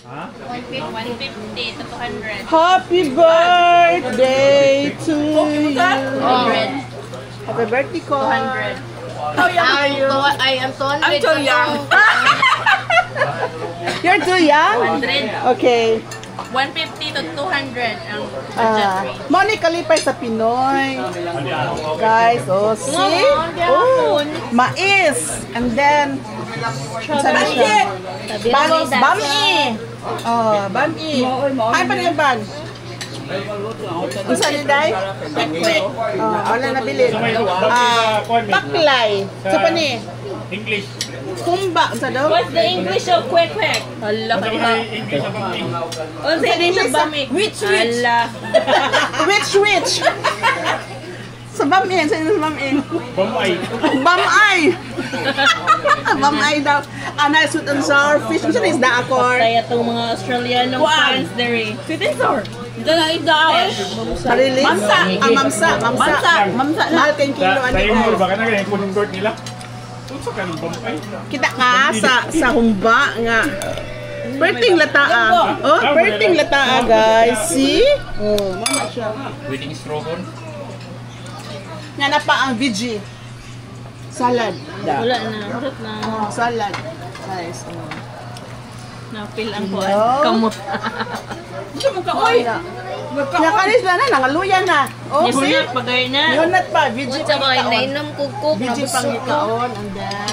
Ha? 150 to 200. Happy birthday to you. 200. Happy birthday ko. 200. I am 200. I'm too young. You're too young? 100. Okay. 150 to 200 ang budget rate. Moni kalipay sa Pinoy. Guys, oh, see? Oh, mais. And then, saan siya? Bami. Oh, bami. Ay, pa rin ban? Kung saan ni Day? Quick. Oh, wala nabili. Paklay. Sa pa ni? English. Kumba. Sa daw? What's the English of quick quick? Hala Ano kayo. ba English sa pag What's the English of bami? Which? Hala. Which? Sa bami. Saan sa bami? Bombay. Bamay! Bamay daw. Anay, sweet and sour fish. Kung saan is da ako? Kaya itong mga Australianong fans there. Sweet and sour. Ito na idaos. Sarili? Mamsa. Mamsa. Mahal kayong kilo. Sa yung ba ka na ganyan punong court nila? Unsa ka ng Bombay? Kita ka sa humba nga. Perting lataa. Oh, perting lataa, guys. See? Oh, mama siya. Winning strogon. Nga na pa ang veggie. Salad. Wala na. Harap na. Oh, salad. Guys. Napil ang Hello? kuwan. Kamot. Oy! Nakalis na, nangaluyan na. Oh, see? Yunat, pagay na. Yunat pa, veggie Sa mga pangikaon. inainom kukuk. Veggie pangikaon. And then...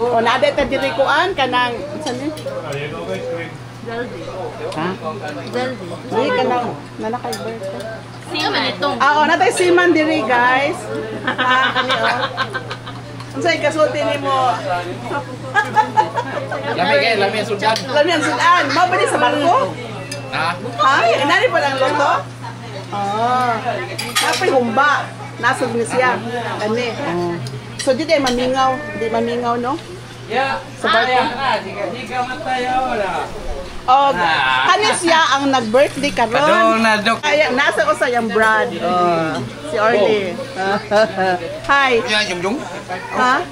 Oh, nada ta diri kuan kanang saan ni? Ha? Dili kanang nanakay birthday. Siman itong. Ah, oh, natay siman diri, guys. Ah, kani oh. Unsay kasulti nimo? Lami sudan. Lamian sudan. Mao ba ni sa barko? Ha? Ha? Inani pa lang loto? Ah. Napay humba. Nasod ni siya. Ani. Oh. So di day mamingaw, no? Sa barko. Oh, kani siya ang nag-birthday karon. Ay, nasa ko sa yang Brad. Oh, si Orly. Hi. Yan, yung dung. Ha?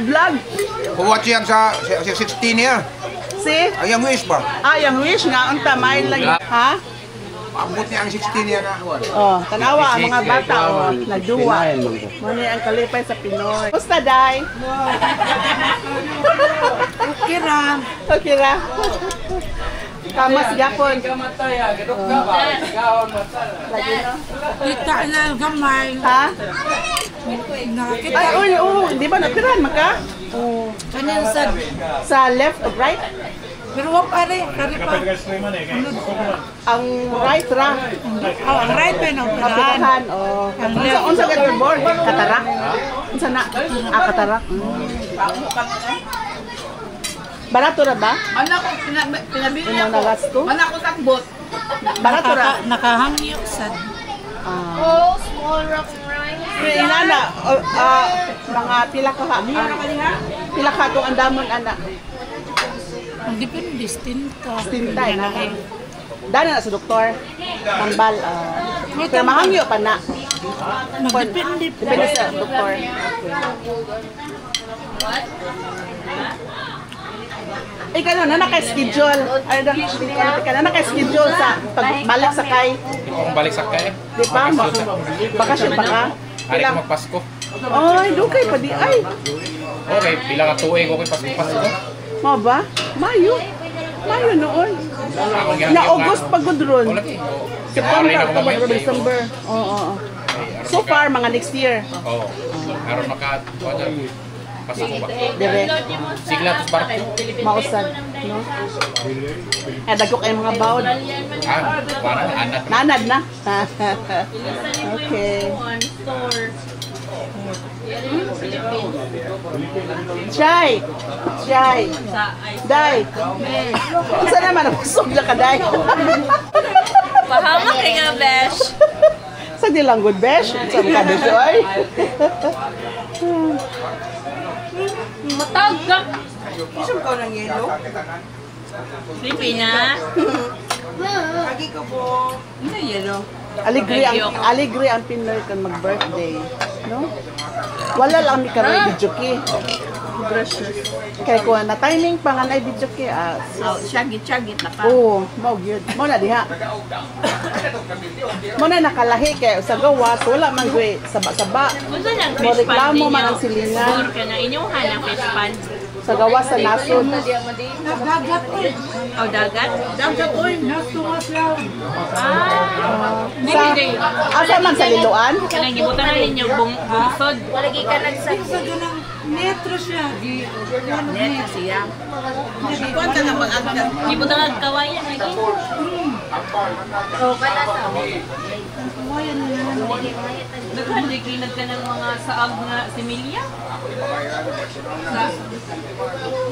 Vlog. Huwag yan sa 16 niya. Si? Ay, yung wish ba? Ah, yang wish nga unta mail lang. Ha? Abot niya ang 16 niya na. Oh, tanawa ang mga bata oh, nagduwa. Muna ang kalipay sa Pinoy. Musta, Day? Okay ra. Okay ra. Kamas yapon. Lagi no? Kita na gamay. Ha? Nakakita. Ay, di ba napiran maka? Oh. Kanin Sa left or right? pero wag pare pa. Kapag ka-streaman Ang right ra. Oh, ang right pa no. Kapitahan. Oh. Unsa ka board? Katarak? Unsa na? Katarak. Barato ra ba? Anak ko, pinabili Ano na gasto? Anak ko takbot. Barato ra. Nakahangyo sad. Oh, small rock rice. Inana, mga pila ka itong andamon, anak. Ang depende distinto. Tintay na. Dana na sa doktor. Tambal. Pero mahangyo pa na. Magdepende po. Depende sa doktor. Ikaw na naka-schedule. Ay, na naka-schedule sa pagbalik sa kay. Kung balik sa kaya, Di ba? Bakasyon pa ka? hari ko magpasko. Ay, dukay pa di. Ay, Okay, bilang ka tuig, okay, pasko. mo ba? Mayo. Mayo noon. Na August pagod ron. September, October, November, December. Oo. So far, mga next year. Oo. Aron maka, pasko ba? Dire. Sigla tos barko. Mausad. No? Dago kayong mga bawd. Parang anak. Nanad na. Okay. Chay. Day. Saan naman? Pusog na ka, Day. Pahamak kay nga, besh. Sa di lang good, besh. Saan ka, besh, oy? Matagak. Isang ka ng yelo? Sleepy na. Lagi ka po. Ano yelo? Aligre ang Pinoy kan mag-birthday. No? Wala lang mi karoy videoki. gracious. Kaya ko na timing pa nga na video kay as. Oh, syagit-syagit na pa. Oo, mao gyud. Mao na diha. Mao na nakalahi kay sa gawas wala man gyud saba-saba. Gusto niyang Mo fish pan reklamo ninyo. man ang silingan Siguro ka na inyuhan ang fish pan. sa gawas sa nasod. Nagdagat ko. O dagat? Dagat ko. Nasungas lang. Ah. Sa asa man sa liloan? Kanang gibutan na ninyo bungsod. Sa ganang metro siya. Di, ano metro Siya. Kuwan ka na mag-agad. Gibutan ang kawayan lagi. Naghandikinag ka ng mga saag nga similya?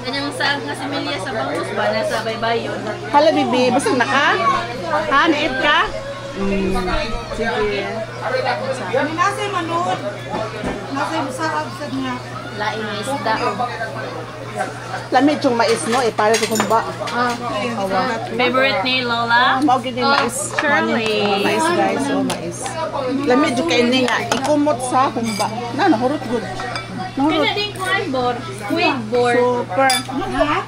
Kanyang saag nga similya sa bangus ba? Nasa baybayon. Hala bibi, busog na ka? Ha, niit ka? Sige. Kami nasa yung manood. Nasa yung sa absad niya. Laing na isda. Lamig yung mais no, para sa kumba. Favorite ni Lola? Mao gyud yung mais. Shirley. Mais guys, mais. Lamig yung kaini nga ikumot sa kumba. Na nahurot gud. Nahurot. Kaya din kuhan bor. Squid bor. Super. Ha?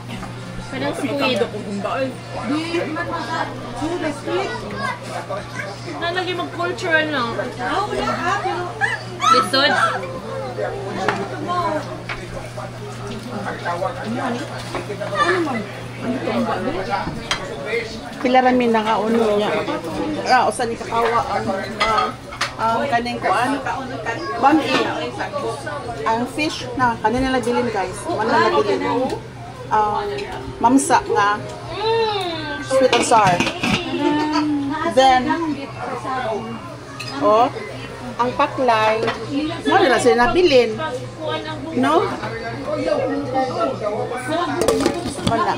Parang squid. Di man sila sweet. Nalagi mag-cultural no? Wala ha, pero Lisod? Pila ra min nakauno niya. Usa ni kakawa ang kaning kuan. Bami. Ang fish na kanin nila bilin guys. Wala na bilin. Mamsa nga sweet and sour. Then ang paklay, mo nila sila nabilin. No? Wala.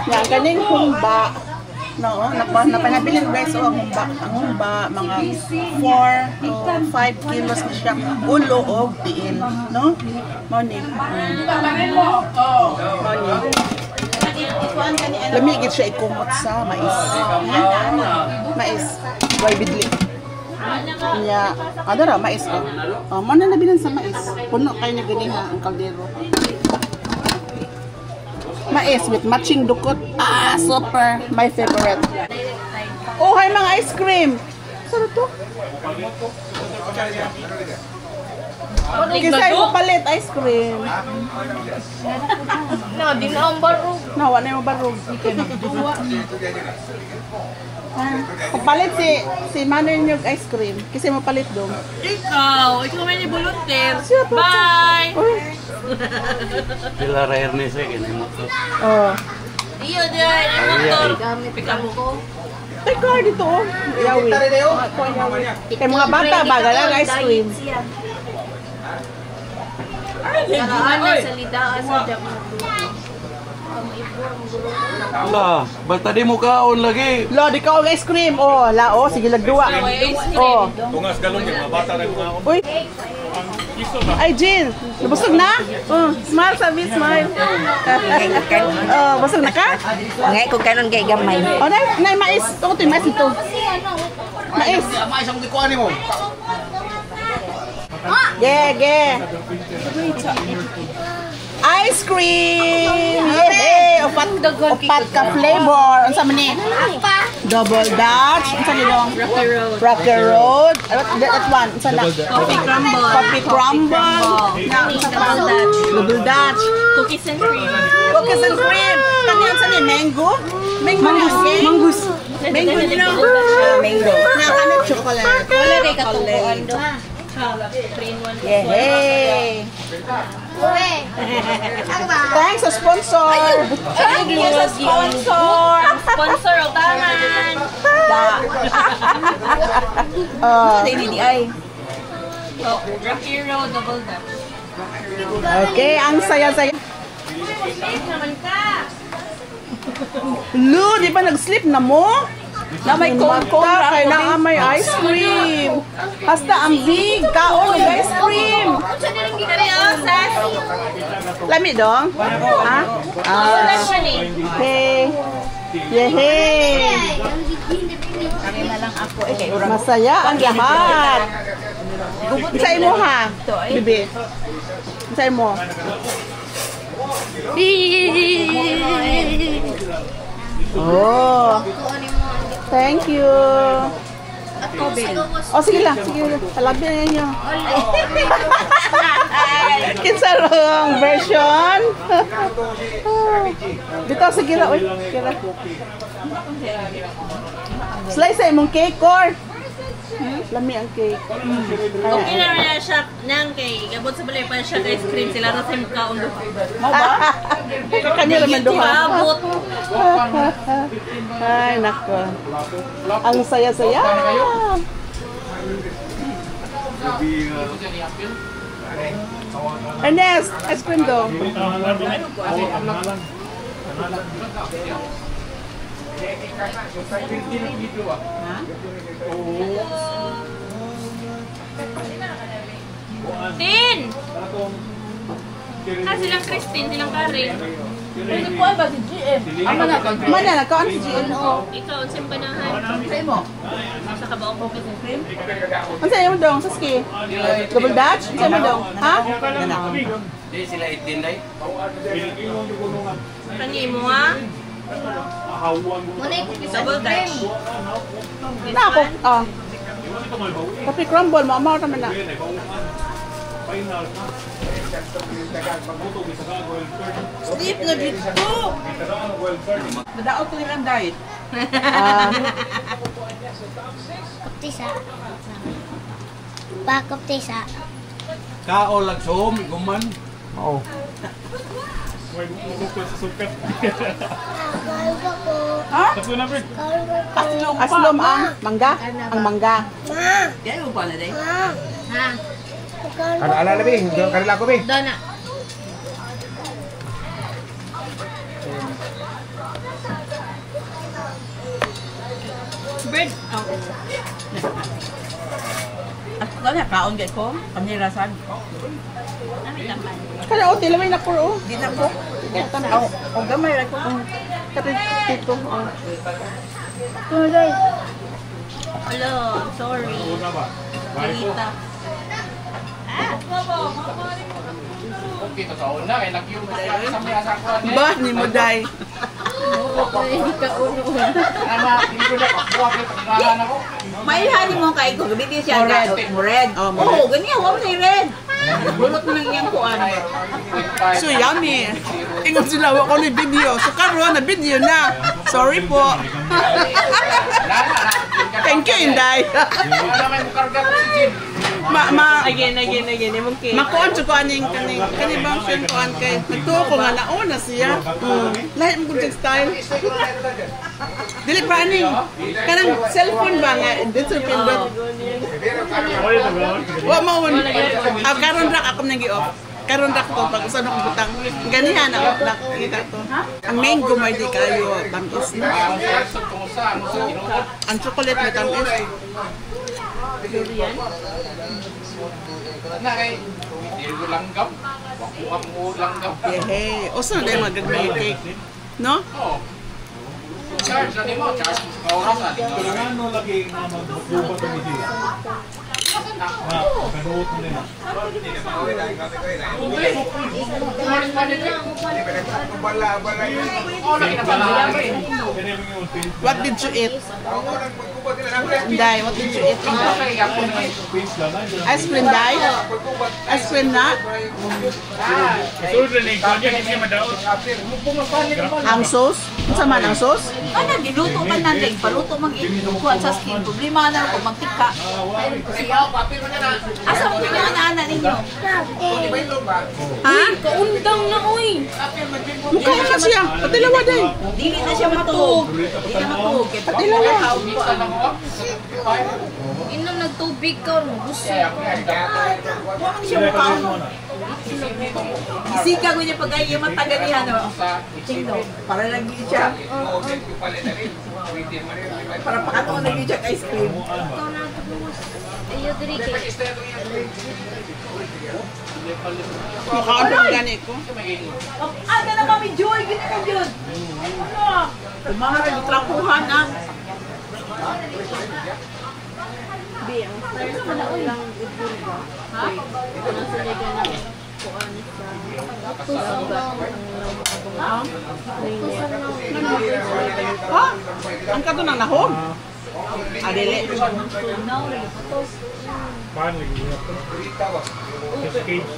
Yan, kaning humba. No, napanabilin guys, ang humba, mga 4 to 5 kilos na siya. Ulo o diin. No? Moni. Lamigit siya ikumot sa mais. Mais. Why bidli? Nya, ada ra mais ko. Mana nabilan sa mais. Puno kay na gani ha ang kaldero. Mais with matching dukot. Super. My favorite. Oh, hay mga ice cream. Sarap to. Kisay mo palit ice cream. No, di na ang barog. Nawa na yung barog. Papalit si Manuel yung ice cream. Kasi mapalit doon. Ikaw may ni-volunteer. Bye! Sila rare ni siya, ganyan mo to. Oh. Iyo dyan, yung motor. Pick up ko. Teka, dito oh. Yawi. Kaya mga bata, baga lang ice cream. Karaan na sa lidaan sa damo. Ala, basta di mo kaon lagi. Lo, di ka og ice cream. Oh, la, oh. Sige, lagduwa. Oh. Tungas galong yung mga bata na yung mga Uy. Ay, Jill. Nabusog na? Oh, smile, sabi, smile. Oh, busog na ka? Ngay ko kanon kay gamay. Oh, nay, mais. Ito ko ito, mais ito. Mais. Mais ang gikuan mo. Yeah. Ice cream! Yay! Upat ka flavor. Ano sa mani? Double Dutch. Ano sa nilong? Rocky Road. That one. Ano sa na? Coffee crumble. Double Dutch. Cookies and cream. Cookies and cream. Kanyan sa ni? Mango? Mangus. Mango nila. Mango. Nakakanit chocolate. Wala kay katubuan do. Yay! Thanks sa sponsor. Thank you sa sponsor. Sponsor o tanan. Ay. Rocky Road, double Dutch. Okay, ang saya-saya. Naman ka. Lu, di ba nag-sleep na mo? Na may cone-cone kay na may ice cream. Basta ang big kaon ng ice cream. Lami dong? Ha? Okay. Yehey! Masaya ang lahat. Isay mo ha, Bibi. Isay mo. Oh. Thank you. Oh, sige lang. Talabi na ninyo. Kinsa rong version? Dito, sige lang. Uy, kira. Slice sa imong cake, Cor. Lami ang cake. Okay na rin siya nang kay gabot sa balay pa siya ice cream sila ra sa kaon do. Mo ba? Kanya naman duha. Abot. Ay, nako. Ang saya-saya. Ernest, ice cream daw. Tin. Silang Christine, silang Karen. Pwede po ba si GM? Mana na, kaon si GM. Ikaw unsay panahan? Sa'yo mo? Sa kabaong ko kasi cream. Ano sa'yo mo dong, sa ski? Double Dutch? Ano sa'yo mo dong? Ha? Di sila itinday. Kani mo ha? Muna yung Double Dutch. Na ako, Tapi crumble, maamaw naman na. Sleep na dito. Madaot ko nilang diet. Kaptisa. Kaptisa. Kaon lang sum, guman. Oo. May bukol sa sukat. Mahal ko. Ha? Tatlo na, Fred. Aslom ang mangga? Ang mangga. Kaya mo pa na day. Ha? Ala lebih, kanila ko be. Doon na. Bread. At kanya kaon gay ko, kami rasan. Kada o, tila may napuro. Di na ko. O gamay ra ko. Tapi tito. Hello, sorry. Balita. Ba, ni mo day. Mailhan mo kay ko, gabi di siya red. Red. Oh, ganyan, wow na red. Bulot mo lang yan kuan. So yummy. Ingon sila ako ni video. So karon na video na. Sorry po. Thank you, Inday. Again. Imong cake. Makuan sa kuan ning kanibang siya kuan kay nagtuo ko nga nauna siya. Lahat mo good style. Dili pa ning kanang cellphone ba nga dito pindot. Wa mo karon ra ako nang gi-off. Karon ra ko pag usan akong butang. Ganihan ako nakita to. Ang mango may di kayo tamis na. Ang chocolate may tamis. Durian. Hey, oso na yung magagmay cake. No? Kailangan mo lagi na magbubat ang idea. Kanuot mo nila. What did you eat? Day, what did you eat? Ice cream, Day? Ice cream na? Sulod na yung kanya, hindi madaot. Ang sauce? Sa man ang sauce? Ano, giluto man natin, paluto mang kuan sa skin. Problema na ko magtika. Asa mo nga ana ninyo? Ha? Kaundang na oy. Mukha ka siya. Patilawa, Day. Dili na siya matug. Dili na matug. Kaya Patilawa. Inom nagtubig ka. Gusto. Huwag siya mukha. Isika ko niya pag ay yung mataganihan. Tingno. Para lagi siya. Para pakatong lagi siya ice cream. Ayaw diri kay. Mukha ka ng gani ko. Ano na mami Joy? Ganyan na yun. Ano? Mga nagtrapuhan na. Ha? Ang kato ng nahog? Adili. Paano lagi? Sa cage.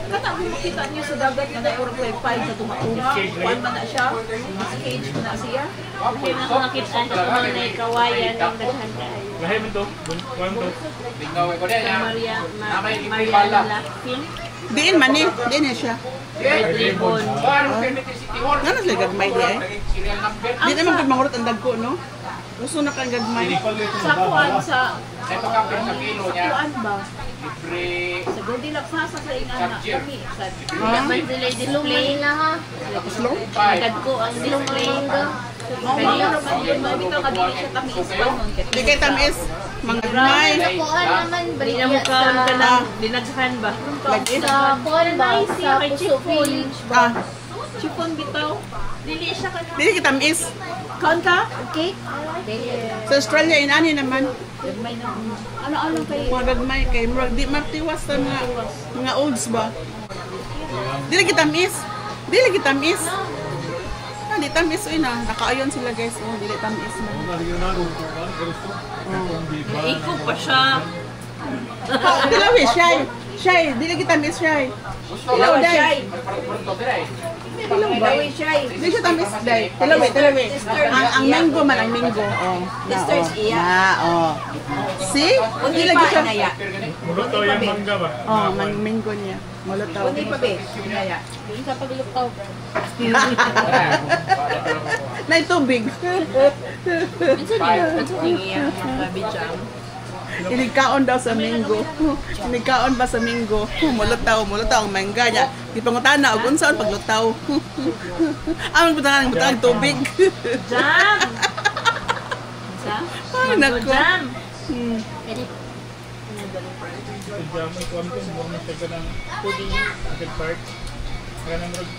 Kata mo makita niyo sa dagat nga na orok 5 sa tumaong. Kuan man na siya. Mas cage na siya. Kaya na ako nakita sa mga na kawayan ng daghan kayo. Lahi mo to. Kuan to. Maria Lakin. Diin man eh. Diin niya siya. Red Ribbon. Nga sila gagmay di eh. Di naman kung mangurot ang dagko, no? Gusto na kang gagmay. Sa kuan sa kuan ba? Sa Goldilocks ha sa ingana. Kami sa Dapat sila display na ha. Dagko ang display. bitaw ka dili siya tamis pa nun. Di kay tamis. Manggagmay. Di na mo kaon ka ng dinaghan ba? Lagi. Ah. Chipon bitaw. Dili siya ka Dili kita tamis. Kaon ka? Sa Australia, inani naman. Ano kay Mga gagmay kay murag di martiwas sa mga olds ba. Dili kita tamis. Dili kita tamis. Ah, di tamis uy na. Nakaayon sila guys. Oh, dili tamis na. iko pa siya. Dilaw eh, shy. Shy, dili kita tamis shy. Dilaw dai. Dilaw ba? Di siya tamis dai. Dilaw eh. Ang mango man, ang mango. Oh. Sisters iya. Oh. See? Hindi lagi siya. Muluto yung mangga ba? Oh, mango niya. Molotov. Hindi pa be. Inaya. Hindi sa paglukaw. Na tubig. Minsan niya mga bijam. Inigkaon daw sa minggo. Inigkaon ba sa minggo? Molotov ang mangga niya. Di pangutana og unsaon paglutaw. Ang putang tubig. Jam! Sa? Ay, nako. Jam! Jam ang kuan ko. Mga taga ng Pudding. Market Park. Ganang rog.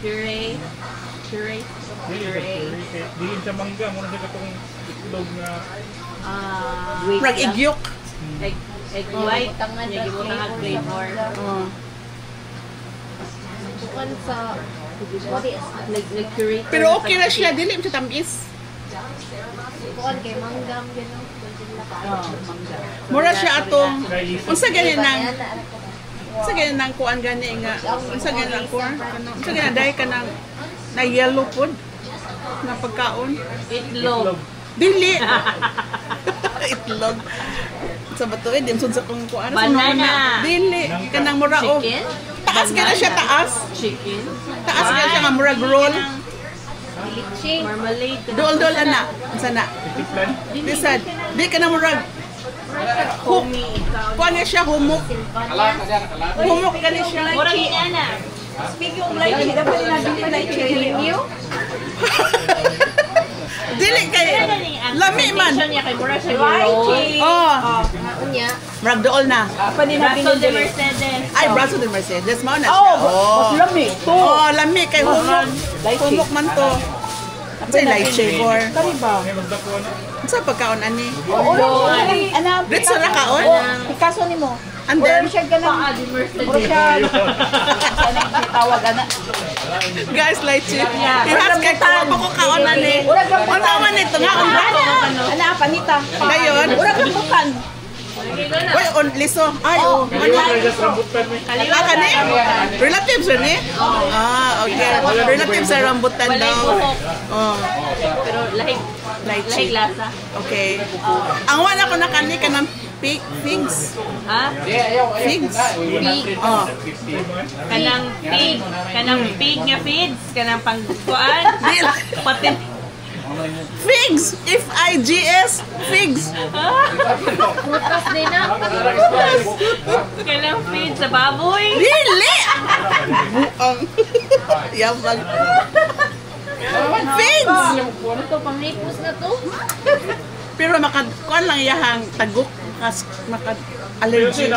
Puree. Dili sa mangga. Muna sa katong itlog nga. Rag igyok. Egg white. Yung gimutang ang flavor. Oh. Bukan sa... Nag-curate. Pero okay na siya, dili siya tamis. Bukan kay manggam. Gano'n. Mura siya atong unsa gani nang kuan gani nga unsa gani nang kuan unsa gani dai ka nang na yellow food na pagkaon Itlog. dili itlog sa bato dim sud sa kung kuan Banana. dili kanang mura og Chicken. taas gani siya taas Chicken. gani siya nga mura roll Marmalade. dol ana unsa na disad di ka na mura Homey. kuan na siya humok gani siya Murang inana. Speaking of lychee, dapat na dili lychee niyo. dili kay lami man Niya kay mura siya lychee. oh murag dool na Apa ni nabi Brazo de ni Mercedes. ay braso de Mercedes mao na siya Oh, mas lami. oh lami kay humok man to say lychee for Kani ba? sa pagkaon ani Oo, ana. Ritz na kaon Pikaso nimo. and then Siya ganang. Paa de Mercedes. Mura siya. Sana yung tawag ana. guys lychee ihas kay ko kaon ani Ura ka pa. ano man ito nga Ana panita. ngayon Ura ka bukan. Uy, on liso. Ay, oh. Ah, kani? Relatives rin eh? Ah, okay. Relatives sa rambutan Walay daw. buhok. Oh, Pero lahig lychee. lasa. Okay. Ang wala ko na kani ka ng figs. Ha? Figs. Pig. Oh. Kanang pig nga feeds. Kanang pangkuan. Pati. Figs! F-I-G-S! Figs! Prutas din na. Kanang feeds sa baboy. Dili! Buang. Yabang. Figs! Ito, pang-lipos na to. Pero kuan lang yahang tagok. Makad-allergy.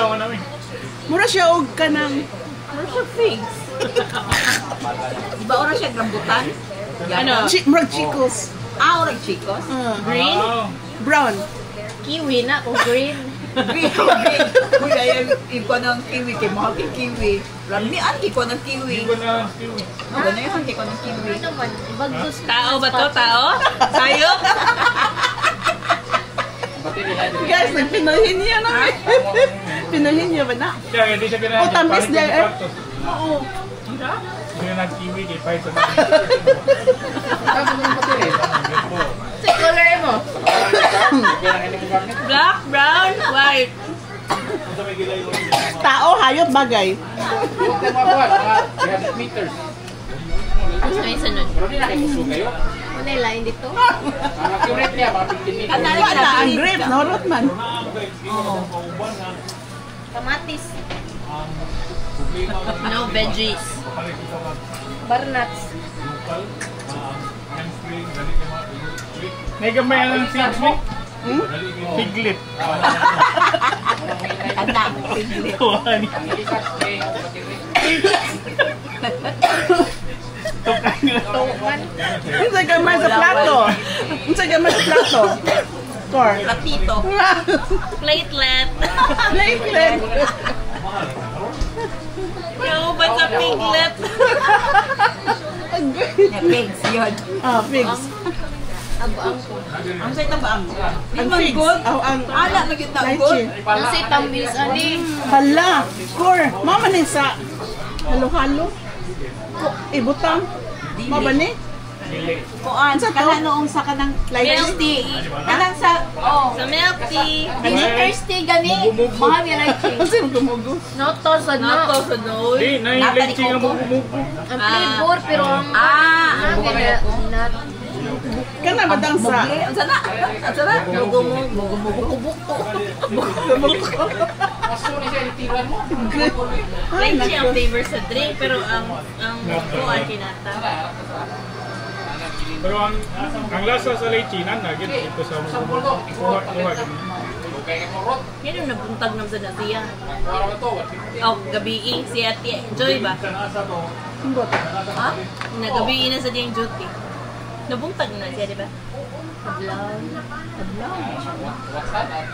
Mura siya og kanang Ano siya figs? Di ba ora siya rambutan? Ano? murag chicos. Ora chicos. Green? Brown. Kiwi na o green. Kuya yung iko ng kiwi, kay mahal kay kiwi. Ramian iko ng kiwi. Hindi ko na kiwi. Ano yung iko ng kiwi? naman, bagus. Tao ba to? Tao? Sayop? Guys, nagpinohin niya na. Pinohin niya ba na? Kaya hindi siya kailangan. Oh, tamis din, eh. Oo. Hindi na nag-kiwi kay Pai sa mga. Sa color mo. Black, brown, white. Tao, hayop, bagay. Gusto yung sunod. Ano yung line dito? Wala, ang grape, norot man. Kamatis. No veggies. Barnuts. May gamay ang seeds mo? Piglet. Anak, piglet. Tuwani. Unsa gamay sa plato? Unsa gamay sa plato? Kor. Platito. Platelet. Platelet. Yo, ba't sa piglet? Pigs, yun. Ah, pigs. Abuang ko. Ang sa'yo tabaang. Ang pigs. Oh, ang Ala, magit na lychee. good. Ang say tambis, ani. Hala, Kor. Mama ni sa halo-halo. Ibutang. Mama ni? Kuan, Sa to? kanang noong sa kanang Lychee. tea. Kanang sa, oh. Sa milk tea. Dili thirsty gani. Mahal yung lychee. Ang sino gumugo? Noto sa Nato no. sa nose. Di, na-leching ang bumubuko. Ang flavor pero ang Ah, not Kana ba dang sa Mugli. Ang sana? Ang sana? Lychee ang flavor sa drink, pero ang kuan kinata. Pero ang lasa sa lechee nanagid ito sa kuha. Yan yung nabuntag naman sa nasiya. Oh, gabi si Ate Joy ba? Ha? Nagabi na sa diyang duty. Nabuntag na siya, di ba? adlaw.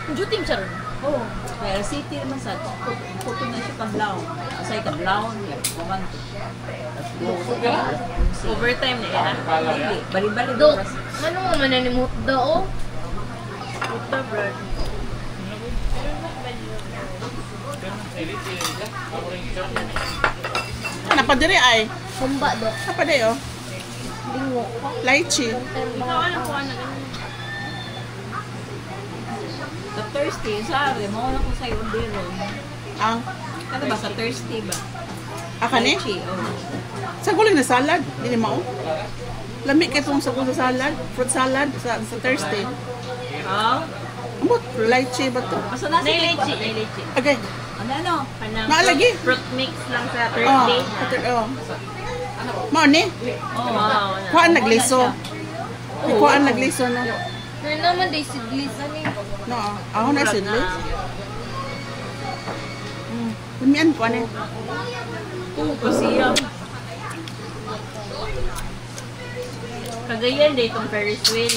Duty mo siya ron. Oh, pero city naman sa puto na siya pablaw. Asay tablaw niya. Kuman. Overtime na yan. Dili, bali-bali Do, oras. ano nga man nanimut do? Puta, brad. napadiri ay. Kumba do. Napadiri oh. Lingo. Lychee. Ikaw, ano ko, ano? Sa Thursday, sabi mo na ko sa'yo biro. Ang Ano ba, sa Thursday ba? akani? Lychee, oh. Sa guling na salad, dili mao. Lami kay tong sa guling salad, fruit salad sa Thursday. Oh? Amot, lychee ba to? Asa na si Nailechi, nailechi. Okay. Ano? Kanang Naalagi? fruit mix lang sa Oh, Thursday. oh. Mao ni? Oh, Wow. Kuan nagliso. Kuan nagliso no. Na naman day sidlis ani. No, ako na sidlis. Lumian ko ani. Siya. Kagayan day itong Ferris wheel.